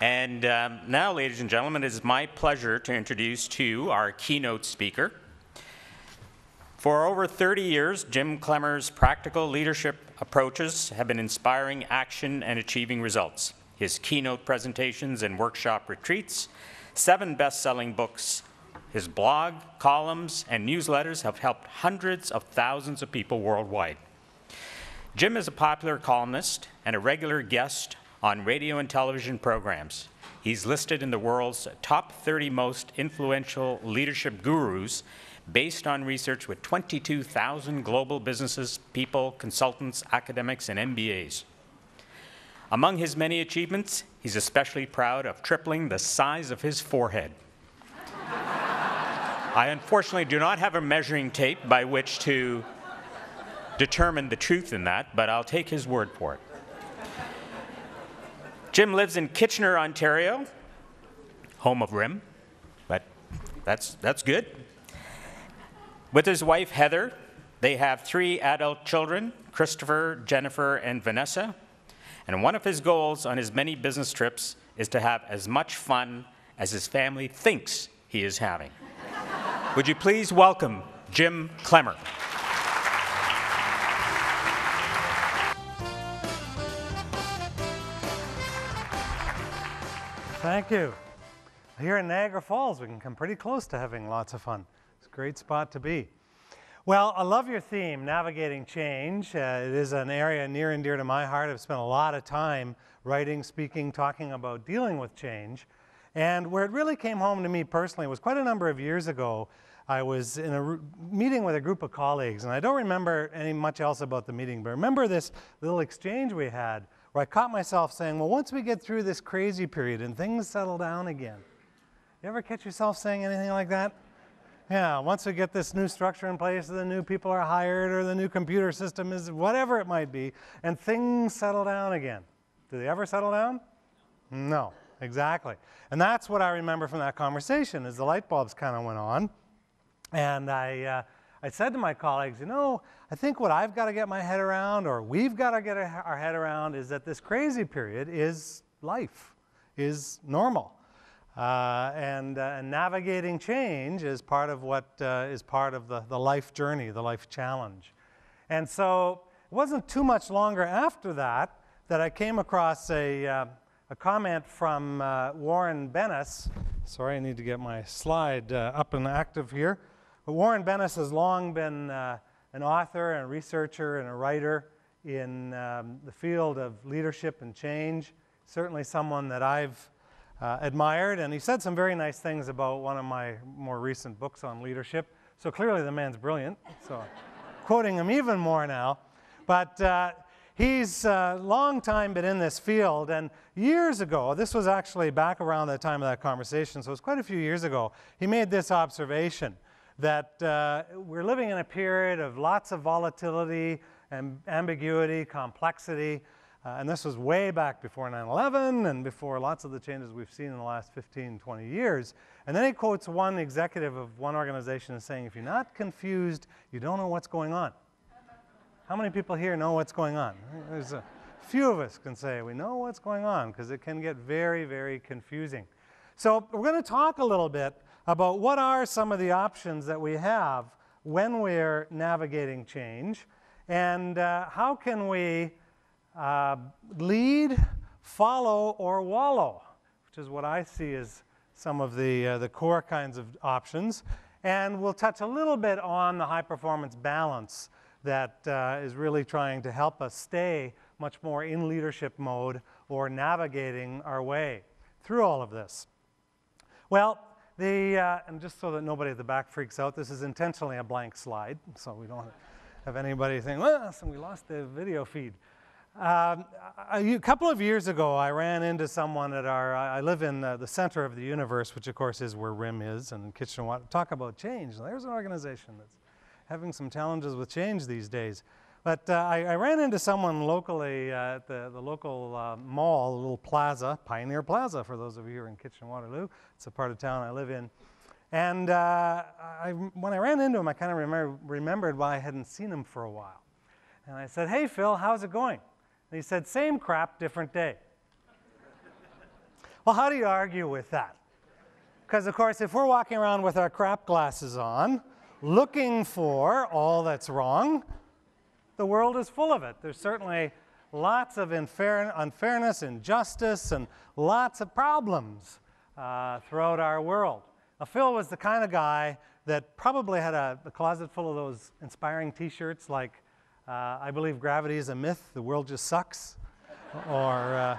And now, ladies and gentlemen, it is my pleasure to introduce to you our keynote speaker. For over 30 years, Jim Clemmer's practical leadership approaches have been inspiring action and achieving results. His keynote presentations and workshop retreats, 7 best-selling books, his blog, columns, and newsletters have helped hundreds of thousands of people worldwide. Jim is a popular columnist and a regular guest on radio and television programs. He's listed in the world's top 30 most influential leadership gurus based on research with 22,000 global businesses, people, consultants, academics, and MBAs. Among his many achievements, he's especially proud of tripling the size of his forehead. I unfortunately do not have a measuring tape by which to determine the truth in that, but I'll take his word for it. Jim lives in Kitchener, Ontario, home of RIM, but that's good. With his wife, Heather, they have 3 adult children, Christopher, Jennifer, and Vanessa. And one of his goals on his many business trips is to have as much fun as his family thinks he is having. Would you please welcome Jim Clemmer. Thank you. Here in Niagara Falls, we can come pretty close to having lots of fun. It's a great spot to be. Well, I love your theme, navigating change. It is an area near and dear to my heart. I've spent a lot of time writing, speaking, talking about dealing with change. And where it really came home to me personally was quite a number of years ago. I was in a meeting with a group of colleagues, and I don't remember much else about the meeting, but I remember this little exchange we had where I caught myself saying, well, once we get through this crazy period and things settle down again. You ever catch yourself saying anything like that? Yeah, once we get this new structure in place, the new people are hired, or the new computer system is, whatever it might be, and things settle down again. Do they ever settle down? No, exactly. And that's what I remember from that conversation, is the light bulbs kind of went on. And I said to my colleagues, you know, I think what I've got to get my head around, or we've got to get our head around, is that this crazy period is life, is normal. And navigating change is part of what is part of the life journey, the life challenge. And so it wasn't too much longer after that that I came across a comment from Warren Bennis. Sorry, I need to get my slide up and active here. But Warren Bennis has long been an author and a researcher and a writer in the field of leadership and change. Certainly someone that I've admired, and he said some very nice things about one of my more recent books on leadership. So clearly the man's brilliant, so quoting him even more now. But he's a long time been in this field, and years ago, this was actually back around the time of that conversation, so it was quite a few years ago, he made this observation that we're living in a period of lots of volatility and ambiguity, complexity, and this was way back before 9/11 and before lots of the changes we've seen in the last 15, 20 years. And then he quotes one executive of one organization as saying, if you're not confused, you don't know what's going on. How many people here know what's going on? There's a few of us can say we know what's going on, because it can get very, very confusing. So we're going to talk a little bit about what are some of the options that we have when we're navigating change, and how can we lead, follow, or wallow, which is what I see as some of the core kinds of options. And we'll touch a little bit on the high-performance balance that is really trying to help us stay much more in leadership mode or navigating our way through all of this. Well, and just so that nobody at the back freaks out, this is intentionally a blank slide, so we don't have anybody think, well, so we lost the video feed. A couple of years ago, I ran into someone at I live in the center of the universe, which of course is where RIM is, and Kitchener. Talk about change. There's an organization that's having some challenges with change these days. But I ran into someone locally at the local mall, a little plaza, Pioneer Plaza, for those of you here in Kitchener-Waterloo. It's a part of town I live in. And when I ran into him, I kind of remembered why I hadn't seen him for a while. And I said, hey, Phil, how's it going? And he said, same crap, different day. Well, how do you argue with that? Because, of course, if we're walking around with our crap glasses on, looking for all that's wrong, the world is full of it. There's certainly lots of unfairness, injustice, and lots of problems throughout our world. Now, Phil was the kind of guy that probably had a closet full of those inspiring T-shirts like, I believe gravity is a myth, the world just sucks, or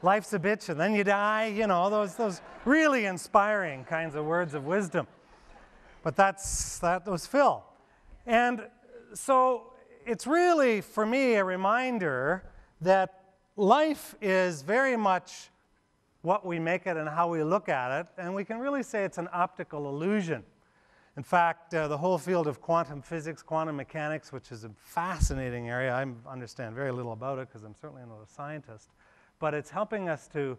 life's a bitch and then you die, you know, those really inspiring kinds of words of wisdom. But that was Phil. And so it's really, for me, a reminder that life is very much what we make it and how we look at it, and we can really say it's an optical illusion. In fact, the whole field of quantum physics, quantum mechanics, which is a fascinating area, I understand very little about it because I'm certainly not a scientist, but it's helping us to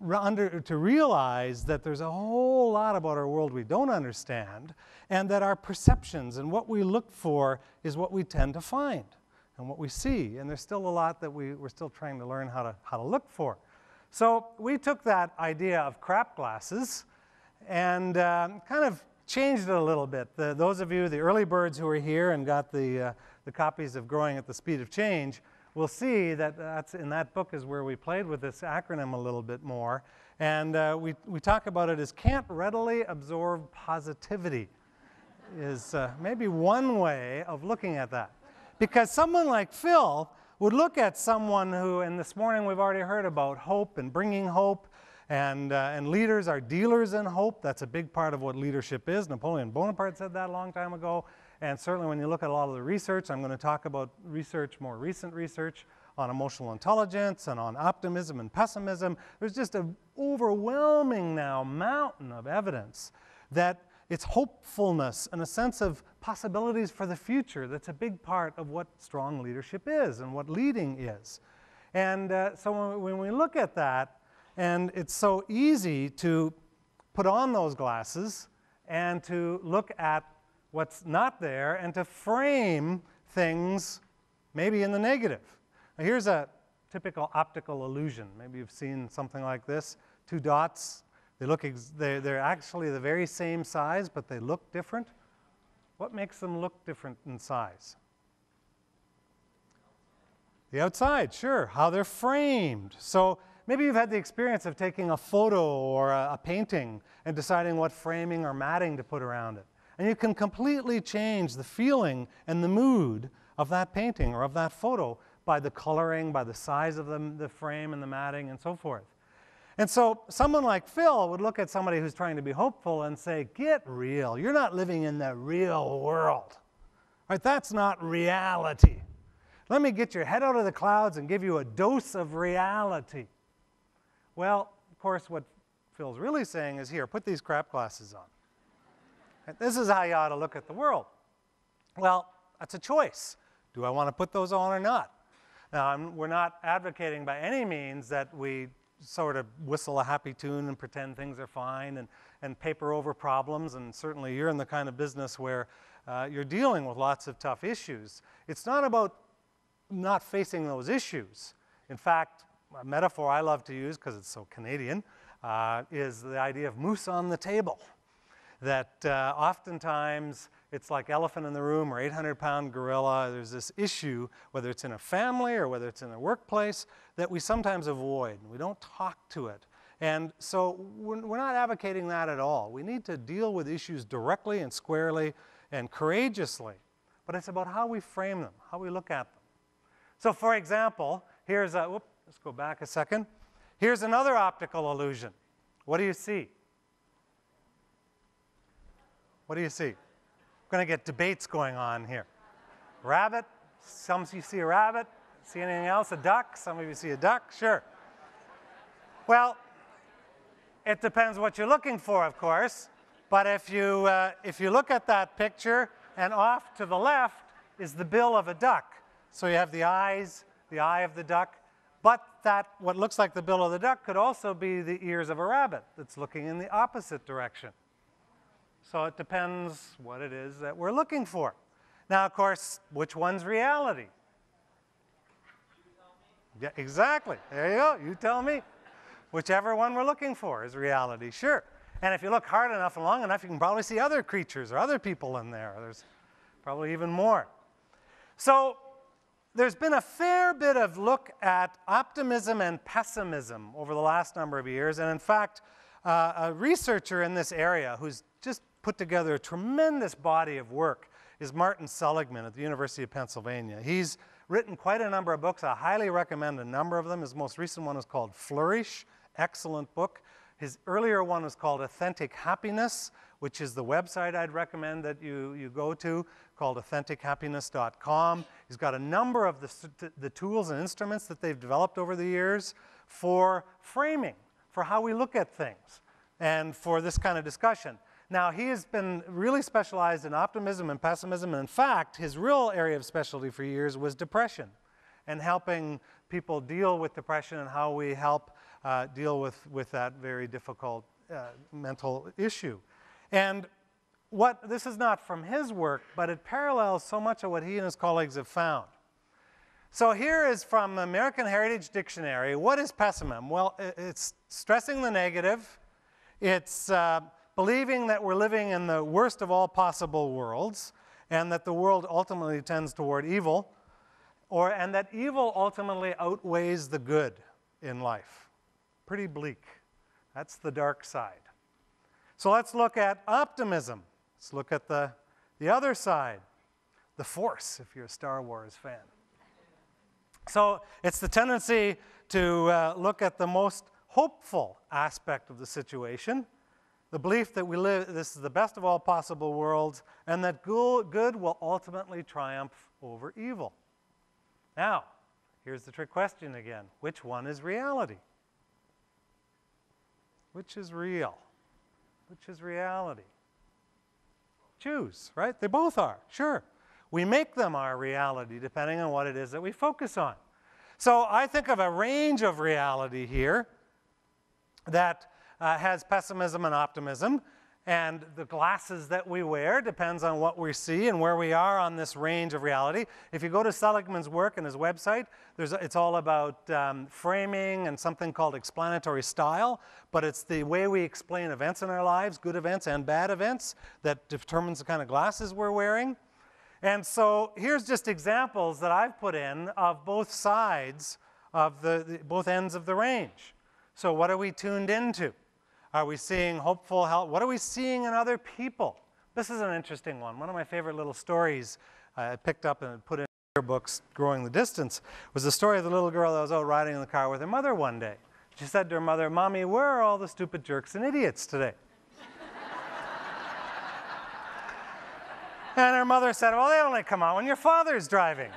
realize that there's a whole lot about our world we don't understand, and that our perceptions and what we look for is what we tend to find and what we see. And there's still a lot that we're still trying to learn how to look for. So we took that idea of crap glasses and kind of changed it a little bit. Those of you, the early birds who are here and got the copies of Growing at the Speed of Change, will see that in that book is where we played with this acronym a little bit more. And we talk about it as can't readily absorb positivity is maybe one way of looking at that. Because someone like Phil would look at someone who, and this morning we've already heard about hope and bringing hope, and leaders are dealers in hope. That's a big part of what leadership is. Napoleon Bonaparte said that a long time ago. And certainly when you look at a lot of the research, I'm going to talk about research, more recent research on emotional intelligence and on optimism and pessimism. There's just an overwhelming now mountain of evidence that it's hopefulness and a sense of possibilities for the future that's a big part of what strong leadership is and what leading is. And so when we look at that, and it's so easy to put on those glasses and to look at what's not there and to frame things maybe in the negative. Now here's a typical optical illusion. Maybe you've seen something like this. Two dots. They're actually the very same size, but they look different. What makes them look different in size? The outside, sure. How they're framed. So maybe you've had the experience of taking a photo or a painting and deciding what framing or matting to put around it. And you can completely change the feeling and the mood of that painting or of that photo by the coloring, by the size of the frame and the matting and so forth. And so someone like Phil would look at somebody who's trying to be hopeful and say, get real. You're not living in the real world. Right? That's not reality. Let me get your head out of the clouds and give you a dose of reality. Well, of course, what Phil's really saying is, here, put these crap glasses on. Right? This is how you ought to look at the world. Well, that's a choice. Do I want to put those on or not? Now, we're not advocating by any means that we sort of whistle a happy tune and pretend things are fine and paper over problems, and certainly you're in the kind of business where you're dealing with lots of tough issues. It's not about not facing those issues. In fact, a metaphor I love to use, because it's so Canadian, is the idea of moose on the table. That oftentimes it's like elephant in the room or 800-pound gorilla. There's this issue, whether it's in a family or whether it's in a workplace, that we sometimes avoid. We don't talk to it. And so we're not advocating that at all. We need to deal with issues directly and squarely and courageously. But it's about how we frame them, how we look at them. So for example, here's a, whoop, let's go back a second. Here's another optical illusion. What do you see? What do you see? We're going to get debates going on here. Rabbit. Some of you see a rabbit. See anything else? A duck. Some of you see a duck. Sure. Well, it depends what you're looking for, of course. But if you look at that picture, and off to the left is the bill of a duck. So you have the eyes, the eye of the duck. But that, what looks like the bill of the duck, could also be the ears of a rabbit that's looking in the opposite direction. So it depends what it is that we're looking for. Now, of course, which one's reality? Yeah, exactly. There you go. You tell me. Whichever one we're looking for is reality, sure. And if you look hard enough and long enough, you can probably see other creatures or other people in there. There's probably even more. So there's been a fair bit of look at optimism and pessimism over the last number of years. And in fact, a researcher in this area who's just put together a tremendous body of work is Martin Seligman at the University of Pennsylvania. He's written quite a number of books. I highly recommend a number of them. His most recent one is called Flourish, excellent book. His earlier one was called Authentic Happiness, which is the website I'd recommend that you go to, called AuthenticHappiness.com. He's got a number of the tools and instruments that they've developed over the years for framing, for how we look at things, and for this kind of discussion. Now, he has been really specialized in optimism and pessimism, and in fact, his real area of specialty for years was depression, and helping people deal with depression and how we help deal with that very difficult mental issue. And this is not from his work, but it parallels so much of what he and his colleagues have found. So here is from the American Heritage Dictionary. What is pessimism? Well, it's stressing the negative. It's believing that we're living in the worst of all possible worlds, and that the world ultimately tends toward evil, and that evil ultimately outweighs the good in life. Pretty bleak. That's the dark side. So let's look at optimism. Let's look at the other side, the Force, if you're a Star Wars fan. So it's the tendency to look at the most hopeful aspect of the situation, the belief that this is the best of all possible worlds, and that good will ultimately triumph over evil. Now, here's the trick question again. Which one is reality? Which is real? Which is reality? Choose, right? They both are, sure. We make them our reality depending on what it is that we focus on. So I think of a range of reality here that has pessimism and optimism, and the glasses that we wear depends on what we see and where we are on this range of reality. If you go to Seligman's work and his website, it's all about framing and something called explanatory style, but it's the way we explain events in our lives, good events and bad events, that determines the kind of glasses we're wearing. And so here's just examples that I've put in of both sides of both ends of the range. So what are we tuned into? Are we seeing hopeful help? What are we seeing in other people? This is an interesting one. One of my favorite little stories I picked up and put in her books, Growing the Distance, was the story of the little girl that was out riding in the car with her mother one day. She said to her mother, "Mommy, where are all the stupid jerks and idiots today?" And her mother said, "Well, they only come out when your father's driving."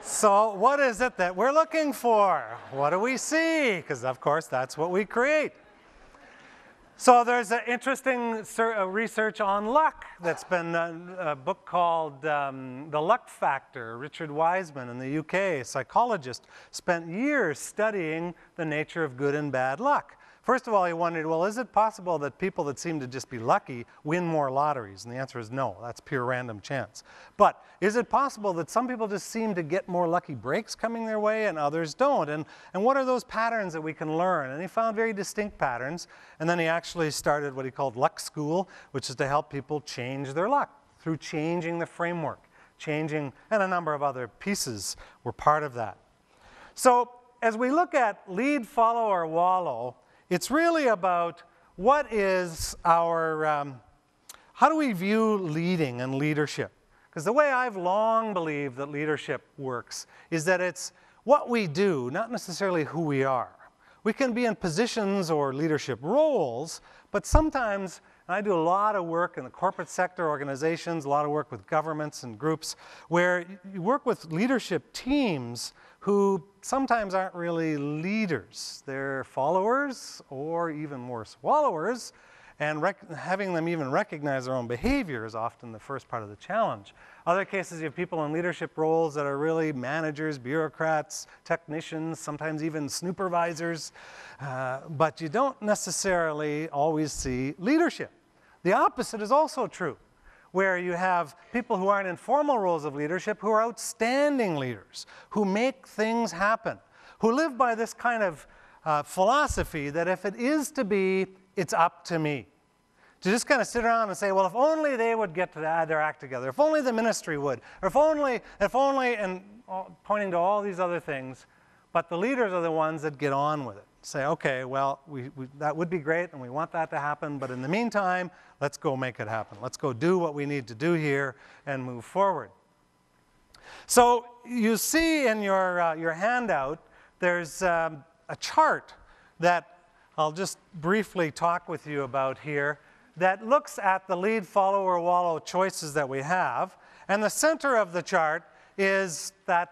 So what is it that we're looking for? What do we see? Because, of course, that's what we create. So there's an interesting research on luck that's been a book called The Luck Factor. Richard Wiseman in the UK, a psychologist, spent years studying the nature of good and bad luck. First of all, he wondered, well, is it possible that people that seem to just be lucky win more lotteries? And the answer is no, that's pure random chance. But is it possible that some people just seem to get more lucky breaks coming their way and others don't? And what are those patterns that we can learn? And he found very distinct patterns. And then he actually started what he called Luck School, which is to help people change their luck through changing the framework, and a number of other pieces were part of that. So as we look at lead, follow, or wallow, it's really about what is our, how do we view leading and leadership? Because the way I've long believed that leadership works is that it's what we do, not necessarily who we are. We can be in positions or leadership roles, but sometimes, and I do a lot of work in the corporate sector, organizations, a lot of work with governments and groups, where you work with leadership teams who sometimes aren't really leaders. They're followers or even worse, wallowers, and having them even recognize their own behavior is often the first part of the challenge. Other cases, you have people in leadership roles that are really managers, bureaucrats, technicians, sometimes even supervisors, but you don't necessarily always see leadership. The opposite is also true. where you have people who aren't in formal roles of leadership who are outstanding leaders, who make things happen, who live by this kind of philosophy that if it is to be, it's up to me. To just kind of sit around and say, well, if only they would get their act together, if only the ministry would, or if only, and pointing to all these other things. But the leaders are the ones that get on with it. Say, okay, well, that would be great, and we want that to happen, but in the meantime, let's go make it happen. Let's go do what we need to do here and move forward. So you see in your handout, there's a chart that I'll just briefly talk with you about here that looks at the lead, follow, or wallow choices that we have. And the center of the chart is that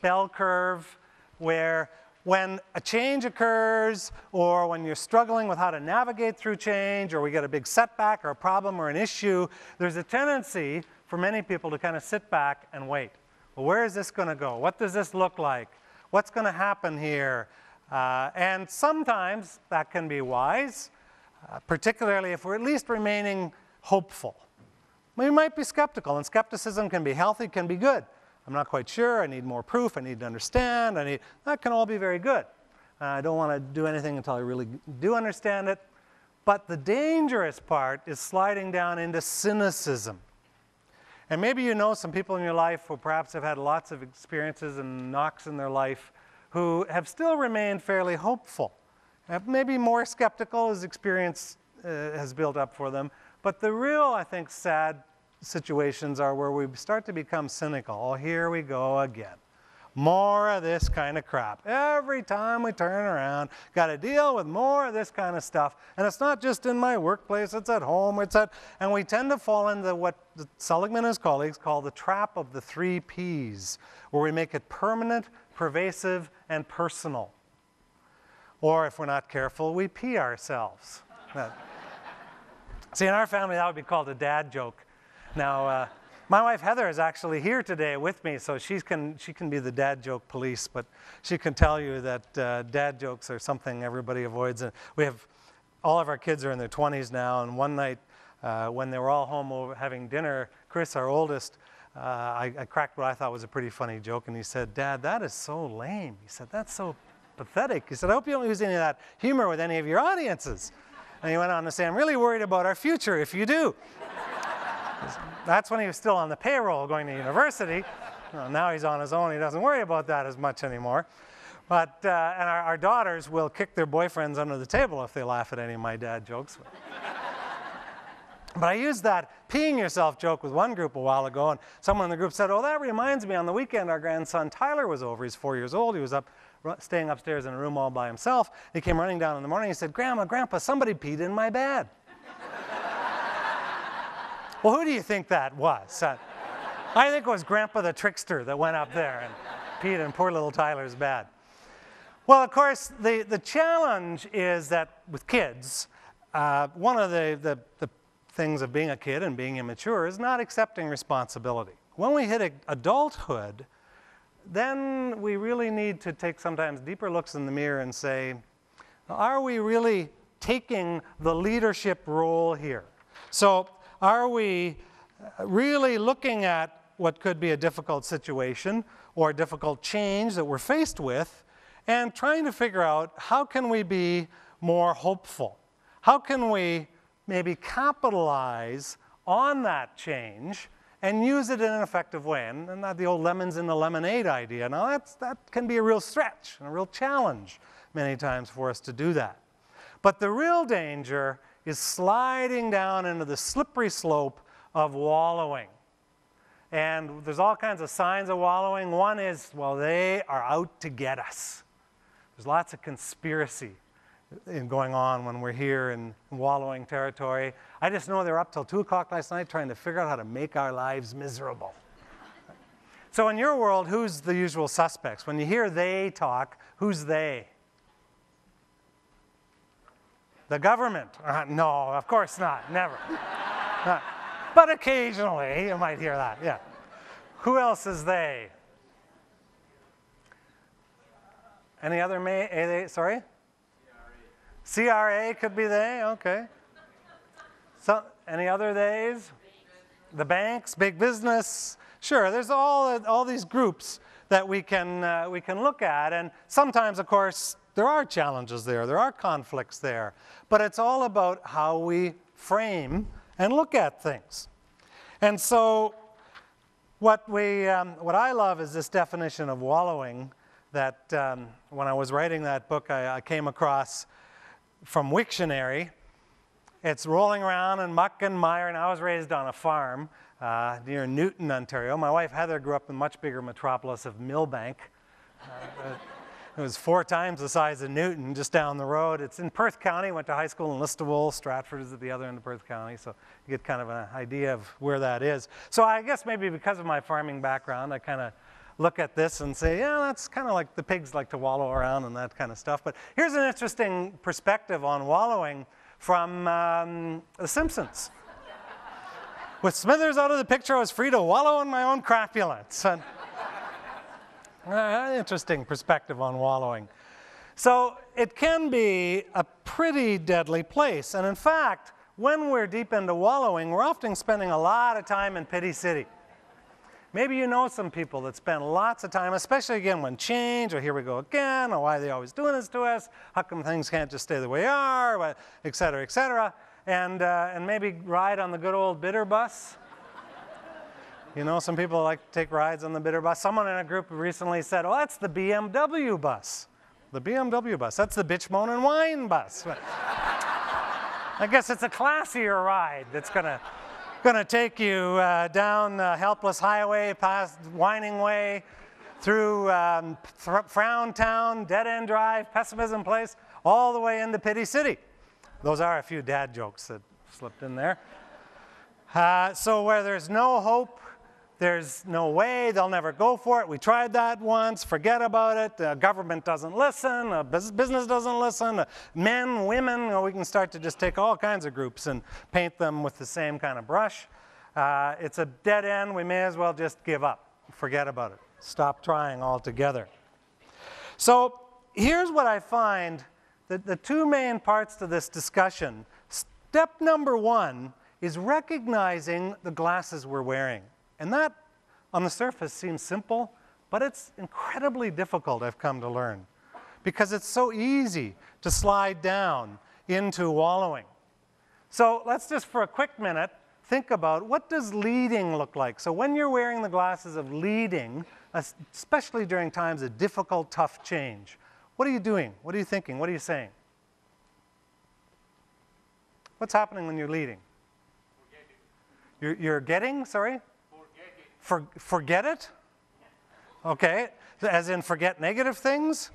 bell curve where when a change occurs, or when you're struggling with how to navigate through change, or we get a big setback or a problem or an issue, there's a tendency for many people to kind of sit back and wait. Well, where is this going to go? What does this look like? What's going to happen here? And sometimes that can be wise, particularly if we're at least remaining hopeful. We might be skeptical, and skepticism can be healthy, can be good. I'm not quite sure, I need more proof, I need to understand, that can all be very good. I don't want to do anything until I really do understand it. But the dangerous part is sliding down into cynicism. And maybe you know some people in your life who perhaps have had lots of experiences and knocks in their life who have still remained fairly hopeful. Maybe more skeptical as experience has built up for them. But the real, I think, sad situations are where we start to become cynical. Oh, here we go again. More of this kind of crap. Every time we turn around, got to deal with more of this kind of stuff. And it's not just in my workplace, it's at home, and we tend to fall into what Seligman and his colleagues call the trap of the 3 Ps, where we make it permanent, pervasive, and personal. Or if we're not careful, we pee ourselves. See, in our family, that would be called a dad joke. Now, my wife Heather is actually here today with me, so she can be the dad joke police, but she can tell you that dad jokes are something everybody avoids. And we have, all of our kids are in their 20s now, and one night when they were all home over having dinner, Chris, our oldest, I cracked what I thought was a pretty funny joke, and he said, "Dad, that is so lame." He said, "That's so pathetic." He said, "I hope you don't use any of that humor with any of your audiences." And he went on to say, "I'm really worried about our future if you do." That's when he was still on the payroll going to university. Well, now he's on his own. He doesn't worry about that as much anymore. But, and our daughters will kick their boyfriends under the table if they laugh at any of my dad jokes. But I used that peeing yourself joke with one group a while ago, and someone in the group said, "Oh, that reminds me, on the weekend our grandson Tyler was over. He's 4 years old. He was staying upstairs in a room all by himself. He came running down in the morning. He said, 'Grandpa, somebody peed in my bed.'" Well, who do you think that was? I think it was Grandpa the trickster that went up there and peed in poor little Tyler's bed. Well, of course, the challenge is that with kids, one of the things of being a kid and being immature is not accepting responsibility. When we hit adulthood, then we really need to take sometimes deeper looks in the mirror and say, are we really taking the leadership role here? So are we really looking at what could be a difficult situation or a difficult change that we're faced with and trying to figure out how can we be more hopeful? How can we maybe capitalize on that change and use it in an effective way? And not the old lemons in the lemonade idea. Now that can be a real stretch and a real challenge many times for us to do that. But the real danger is sliding down into the slippery slope of wallowing. And there's all kinds of signs of wallowing. One is, well, they are out to get us. There's lots of conspiracy going on when we're here in wallowing territory. I just know they were up till 2 o'clock last night trying to figure out how to make our lives miserable. So in your world, who's the usual suspects? When you hear they talk, who's they? The government? No, of course not. Never. But occasionally you might hear that, yeah. Who else is they? Any other sorry? CRA could be they, okay. So, any other theys? The banks, big business. Sure, there's all these groups that we can look at, and sometimes, of course, there are challenges there. There are conflicts there, but it's all about how we frame and look at things. And so, what I love is this definition of wallowing that when I was writing that book, I came across from Wiktionary. It's rolling around in muck and mire, and I was raised on a farm near Newton, Ontario. My wife Heather grew up in the much bigger metropolis of Millbank. It was 4 times the size of Newton, just down the road. It's in Perth County. Went to high school in Listowel. Stratford is at the other end of Perth County, so you get kind of an idea of where that is. So I guess maybe because of my farming background, I kind of look at this and say, yeah, that's kind of like the pigs like to wallow around and that kind of stuff. But here's an interesting perspective on wallowing from The Simpsons. With Smithers out of the picture, I was free to wallow in my own crapulence. And, interesting perspective on wallowing. So it can be a pretty deadly place. And in fact, when we're deep into wallowing, we're often spending a lot of time in pity city. Maybe you know some people that spend lots of time, especially again when change, or here we go again, or why are they always doing this to us? How come things can't just stay the way they are, et cetera, et cetera. And maybe ride on the good old bitter bus. You know, some people like to take rides on the bitter bus. Someone in a group recently said, oh, that's the BMW bus. The BMW bus, that's the bitch, moan, and whine bus. I guess it's a classier ride that's gonna take you down Helpless Highway, past Whining Way, through Frown Town, Dead End Drive, Pessimism Place, all the way into Pity City. Those are a few dad jokes that slipped in there. So where there's no hope, there's no way, they'll never go for it. We tried that once, forget about it. The government doesn't listen, business doesn't listen, men, women, we can start to just take all kinds of groups and paint them with the same kind of brush. It's a dead end, we may as well just give up, forget about it, stop trying altogether. So here's what I find, the 2 main parts to this discussion. Step number 1 is recognizing the glasses we're wearing. And that, on the surface, seems simple, but it's incredibly difficult, I've come to learn, because it's so easy to slide down into wallowing. So let's just, for a quick minute, think about what does leading look like? So when you're wearing the glasses of leading, especially during times of difficult, tough change, what are you doing? What are you thinking? What are you saying? What's happening when you're leading? You're getting, sorry? Forget it? Okay, as in forget negative things?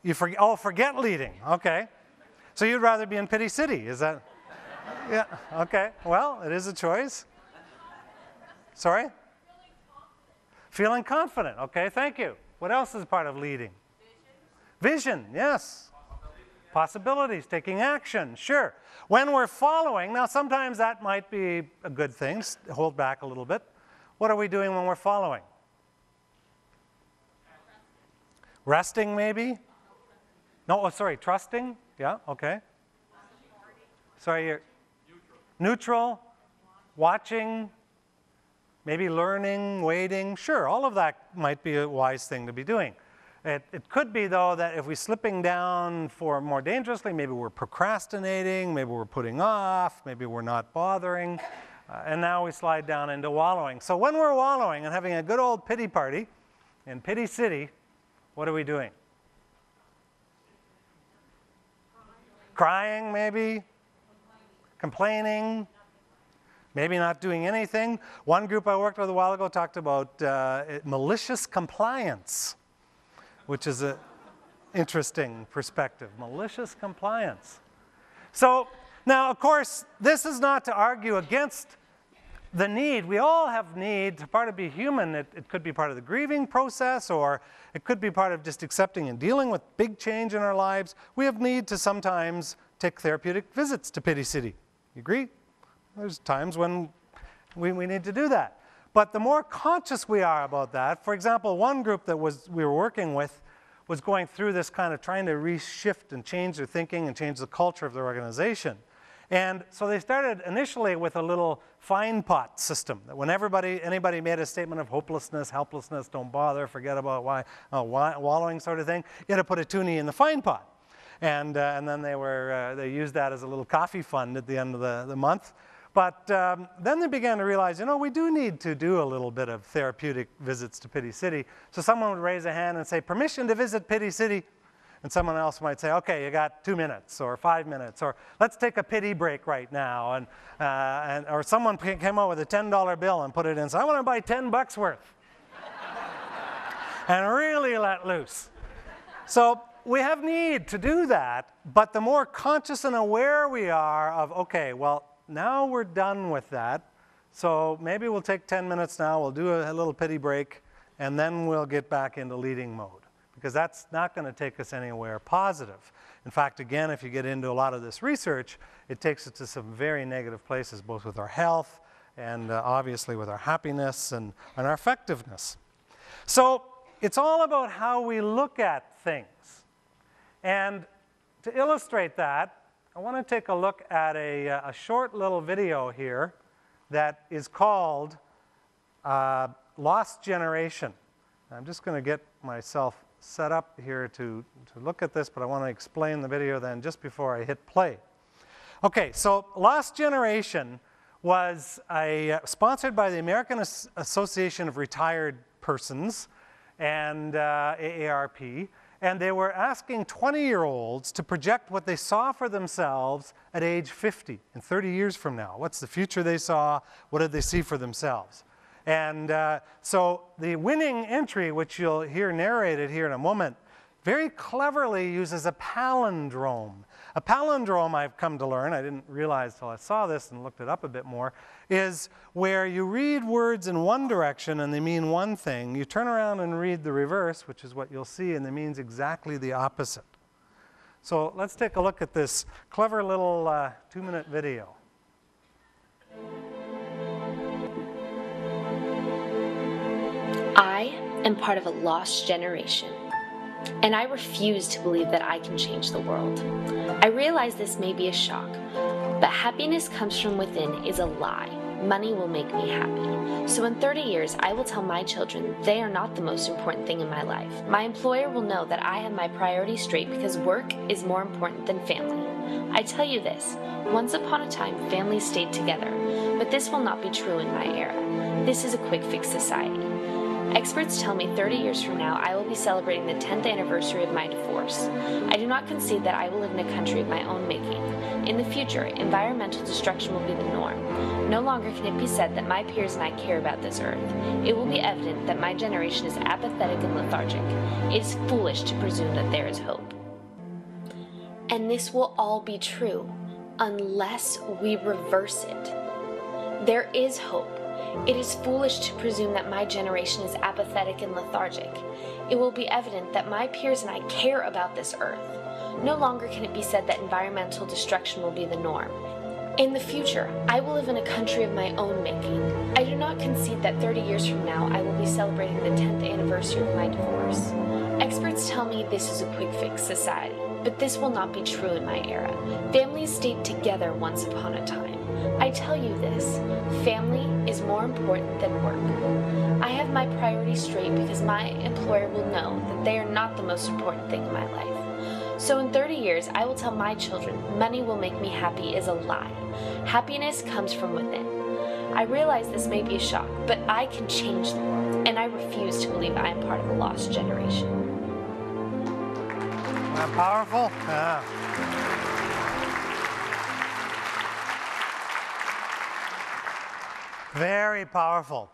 You forget leading, okay. So you'd rather be in Pity City, is that? Yeah, okay, well, it is a choice. Sorry? Feeling confident, okay, thank you. What else is part of leading? Vision, yes. Possibilities, taking action, sure. When we're following, now sometimes that might be a good thing, hold back a little bit. What are we doing when we're following? Resting maybe? No, oh, sorry, trusting? Yeah, okay. Sorry, you're neutral, watching, maybe learning, waiting. Sure, all of that might be a wise thing to be doing. It could be, though, that if we're slipping down for more dangerously, maybe we're procrastinating, maybe we're putting off, maybe we're not bothering, and now we slide down into wallowing. So when we're wallowing and having a good old pity party in Pity City, what are we doing? Crying, maybe? Complaining? Maybe not doing anything. One group I worked with a while ago talked about malicious compliance, which is an interesting perspective. Malicious compliance. So now, of course, this is not to argue against the need. We all have need. To part of being human, it could be part of the grieving process, or it could be part of just accepting and dealing with big change in our lives. We have need to sometimes take therapeutic visits to Pity City. You agree? There's times when we need to do that. But the more conscious we are about that, for example, one group that we were working with was going through this kind of trying to reshift and change their thinking and change the culture of their organization. And so they started initially with a little fine pot system, that when anybody made a statement of hopelessness, helplessness, don't bother, forget about wallowing sort of thing, you had to put a toonie in the fine pot. And then they used that as a little coffee fund at the end of the month. But then they began to realize, you know, we do need to do a little bit of therapeutic visits to Pity City. So someone would raise a hand and say, permission to visit Pity City. And someone else might say, okay, you got 2 minutes or 5 minutes, or let's take a pity break right now. Or someone came out with a $10 bill and put it in, so I want to buy 10 bucks worth. And really let loose. So we have need to do that, but the more conscious and aware we are of, okay, well, now we're done with that, so maybe we'll take 10 minutes now, we'll do a little pity break, and then we'll get back into leading mode. Because that's not going to take us anywhere positive. In fact, again, if you get into a lot of this research, it takes us to some very negative places, both with our health and obviously with our happiness and our effectiveness. So it's all about how we look at things. And to illustrate that, I want to take a look at a short little video here that is called Lost Generation. I'm just going to get myself set up here to look at this, but I want to explain the video then just before I hit play. Okay, so Lost Generation was sponsored by the American Association of Retired Persons and AARP, and they were asking 20-year-olds to project what they saw for themselves at age 50 and 30 years from now. What's the future they saw? What did they see for themselves? And so the winning entry, which you'll hear narrated here in a moment, very cleverly uses a palindrome. A palindrome, I've come to learn, I didn't realize till I saw this and looked it up a bit more, is where you read words in one direction and they mean one thing. You turn around and read the reverse, which is what you'll see, and it means exactly the opposite. So let's take a look at this clever little 2-minute video. I am part of a lost generation, and I refuse to believe that I can change the world. I realize this may be a shock, but happiness comes from within is a lie. Money will make me happy. So in 30 years, I will tell my children they are not the most important thing in my life. My employer will know that I have my priorities straight because work is more important than family. I tell you this, once upon a time, families stayed together, but this will not be true in my era. This is a quick fix society. Experts tell me 30 years from now I will be celebrating the 10th anniversary of my divorce. I do not concede that I will live in a country of my own making. In the future, environmental destruction will be the norm. No longer can it be said that my peers and I care about this earth. It will be evident that my generation is apathetic and lethargic. It is foolish to presume that there is hope. And this will all be true unless we reverse it. There is hope. It is foolish to presume that my generation is apathetic and lethargic. It will be evident that my peers and I care about this earth. No longer can it be said that environmental destruction will be the norm. In the future, I will live in a country of my own making. I do not concede that 30 years from now I will be celebrating the 10th anniversary of my divorce. Experts tell me this is a quick fix society, but this will not be true in my era. Families stayed together once upon a time. I tell you this, family is more important than work. I have my priorities straight because my employer will know that they are not the most important thing in my life. So in 30 years, I will tell my children money will make me happy is a lie. Happiness comes from within. I realize this may be a shock, but I can change the world, and I refuse to believe I am part of a lost generation. Isn't that powerful? Yeah. Very powerful.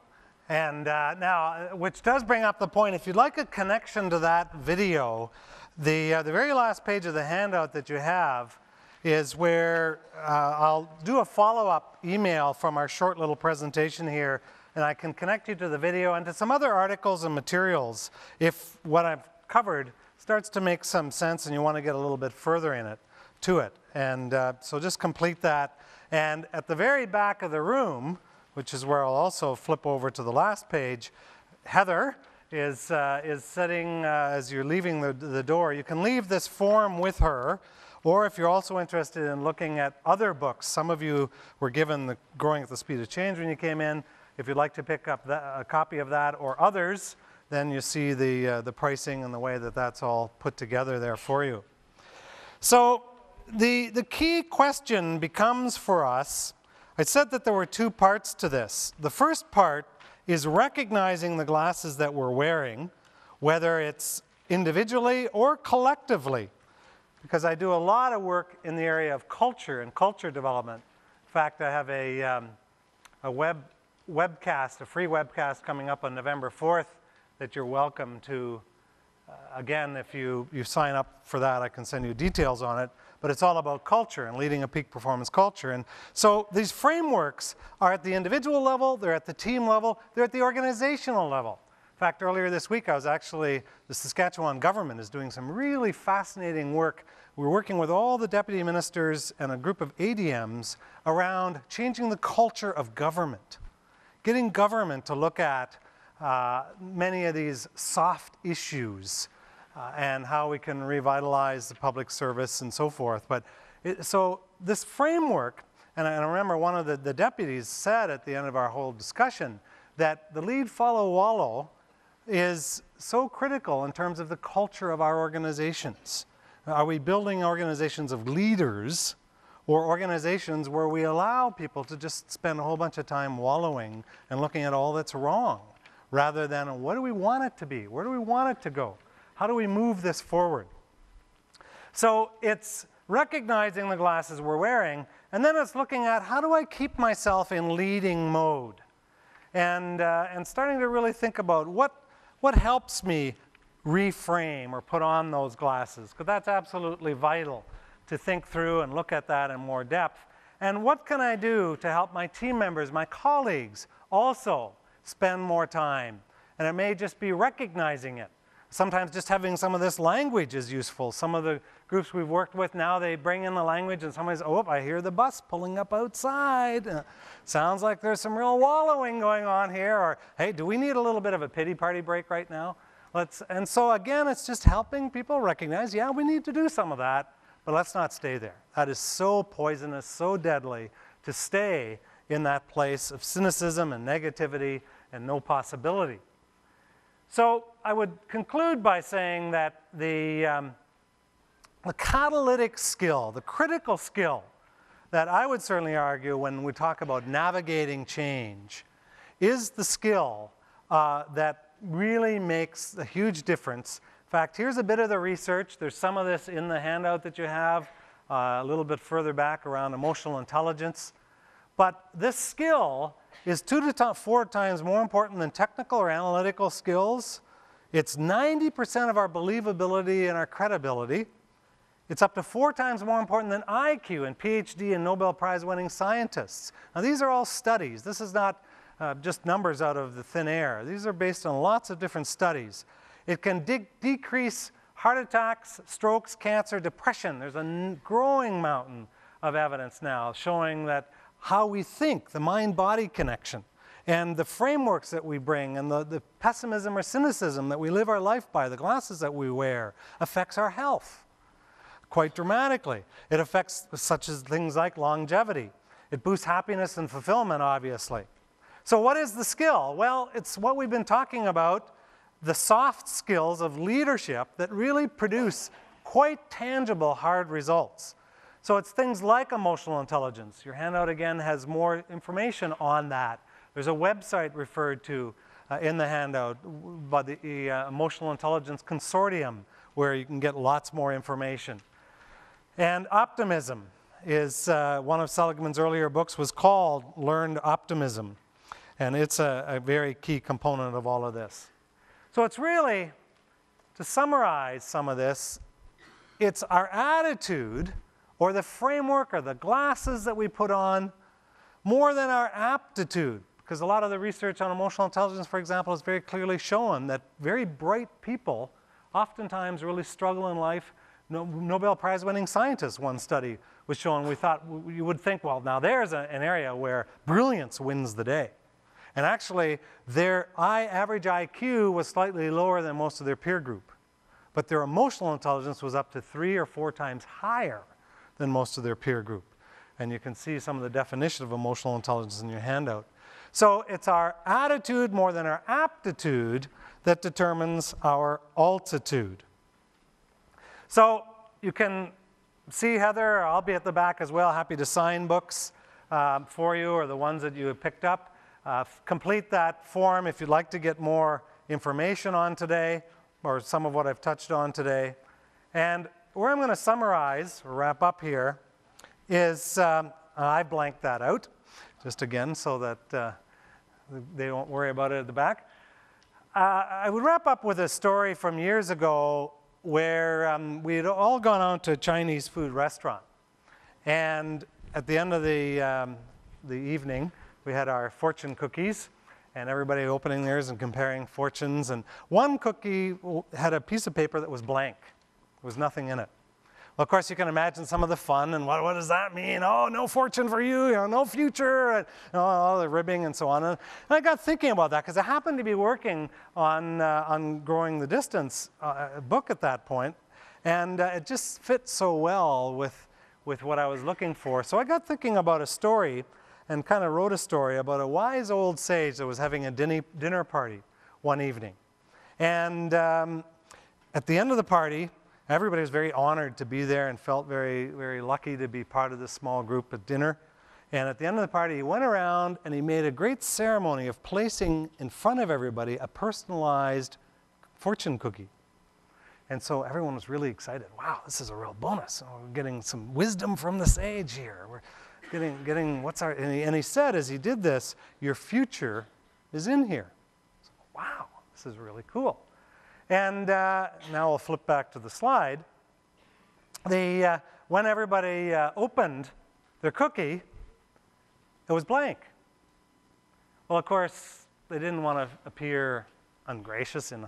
And now, which does bring up the point, if you'd like a connection to that video, the very last page of the handout that you have is where I'll do a follow-up email from our short little presentation here, and I can connect you to the video and to some other articles and materials if what I've covered starts to make some sense and you want to get a little bit further in it, to it. And so just complete that. And at the very back of the room, which is where I'll also flip over to the last page, Heather is sitting as you're leaving the door. You can leave this form with her, Or if you're also interested in looking at other books, some of you were given the Growing at the Speed of Change when you came in. If you'd like to pick up a copy of that or others, then you see the pricing and the way that that's all put together there for you. So the key question becomes for us, I said that there were two parts to this. The first part is recognizing the glasses that we're wearing, whether it's individually or collectively, because I do a lot of work in the area of culture and culture development. In fact, I have a webcast, a free webcast coming up on November 4th that you're welcome to. Again, if you sign up for that, I can send you details on it. But it's all about culture and leading a peak performance culture. And so these frameworks are at the individual level, they're at the team level, they're at the organizational level. In fact, earlier this week, the Saskatchewan government is doing some really fascinating work. We're working with all the deputy ministers and a group of ADMs around changing the culture of government, getting government to look at many of these soft issues and how we can revitalize the public service and so forth. But so this framework, and I remember one of the deputies said at the end of our whole discussion that the lead, follow, wallow is so critical in terms of the culture of our organizations. Are we building organizations of leaders or organizations where we allow people to just spend a whole bunch of time wallowing and looking at all that's wrong, rather than what do we want it to be? Where do we want it to go? How do we move this forward? So it's recognizing the glasses we're wearing, and then it's looking at how do I keep myself in leading mode? And starting to really think about what helps me reframe or put on those glasses, because that's absolutely vital to think through and look at that in more depth. And what can I do to help my team members, my colleagues, also spend more time? And it may just be recognizing it. Sometimes just having some of this language is useful. Some of the groups we've worked with now, they bring in the language and somebody's, oh, I hear the bus pulling up outside. Sounds like there's some real wallowing going on here. Or, hey, do we need a little bit of a pity party break right now? And so again, it's just helping people recognize, yeah, we need to do some of that, but let's not stay there. That is so poisonous, so deadly to stay in that place of cynicism and negativity and no possibility. So I would conclude by saying that the catalytic skill, the critical skill that I would certainly argue when we talk about navigating change is the skill that really makes a huge difference. In fact, here's a bit of the research. There's some of this in the handout that you have, a little bit further back around emotional intelligence. But this skill is 2 to 4 times more important than technical or analytical skills. It's 90% of our believability and our credibility. It's up to 4 times more important than IQ and PhD and Nobel Prize winning scientists. Now these are all studies. This is not just numbers out of the thin air. These are based on lots of different studies. It can decrease heart attacks, strokes, cancer, depression. There's a growing mountain of evidence now showing that how we think, the mind-body connection, and the frameworks that we bring, and the pessimism or cynicism that we live our life by, the glasses that we wear, affects our health quite dramatically. It affects such as things like longevity. It boosts happiness and fulfillment, obviously. So what is the skill? Well, it's what we've been talking about, the soft skills of leadership that really produce quite tangible, hard results. So it's things like emotional intelligence. Your handout, again, has more information on that. There's a website referred to in the handout by the Emotional Intelligence Consortium, where you can get lots more information. And Optimism is one of Seligman's earlier books was called Learned Optimism. And it's a very key component of all of this. So it's really, to summarize some of this, it's our attitude or the framework or the glasses that we put on more than our aptitude. Because a lot of the research on emotional intelligence, for example, has very clearly shown that very bright people oftentimes really struggle in life. Nobel Prize winning scientists, one study was showing, we thought, you would think, well, now there's an area where brilliance wins the day. And actually, their average IQ was slightly lower than most of their peer group. but their emotional intelligence was up to 3 or 4 times higher than most of their peer group. And you can see some of the definition of emotional intelligence in your handout. So it's our attitude more than our aptitude that determines our altitude. So you can see Heather, I'll be at the back as well, happy to sign books for you, or the ones that you have picked up. Complete that form if you'd like to get more information on today, or some of what I've touched on today. And where I'm going to summarize, or wrap up here, is, I blanked that out, just again, so that they won't worry about it at the back. I would wrap up with a story from years ago where we had all gone out to a Chinese food restaurant. And at the end of the evening, we had our fortune cookies, and everybody opening theirs and comparing fortunes. And one cookie had a piece of paper that was blank. There was nothing in it. Well, of course, you can imagine some of the fun, and what does that mean? Oh, no fortune for you, no future, and all the ribbing and so on. And I got thinking about that because I happened to be working on Growing the Distance book at that point, and it just fit so well with what I was looking for. So I got thinking about a story and kind of wrote a story about a wise old sage that was having a dinner party one evening. And at the end of the party, everybody was very honored to be there and felt very, very lucky to be part of this small group at dinner. And at the end of the party, he went around and he made a great ceremony of placing in front of everybody a personalized fortune cookie. And so everyone was really excited. Wow, this is a real bonus. We're getting some wisdom from the sage here. We're getting what's our, and he said as he did this, your future is in here. So, wow, this is really cool. And now I'll flip back to the slide. When everybody opened their cookie, it was blank. Well, of course, they didn't want to appear ungracious and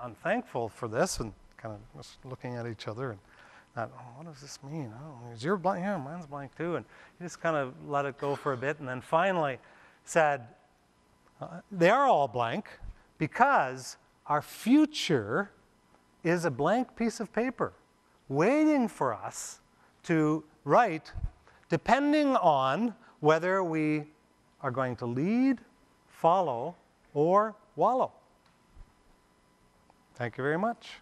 unthankful for this, and kind of was looking at each other and thought, oh, what does this mean? Oh, is your blank? Yeah, mine's blank too. And he just kind of let it go for a bit, and then finally said, they are all blank because our future is a blank piece of paper waiting for us to write, depending on whether we are going to lead, follow, or wallow. Thank you very much.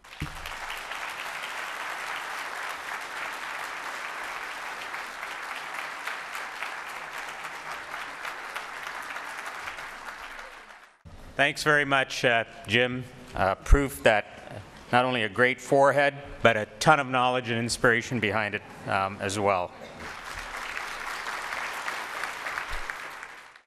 Thanks very much, Jim. Proof that not only a great forehead, but a ton of knowledge and inspiration behind it as well.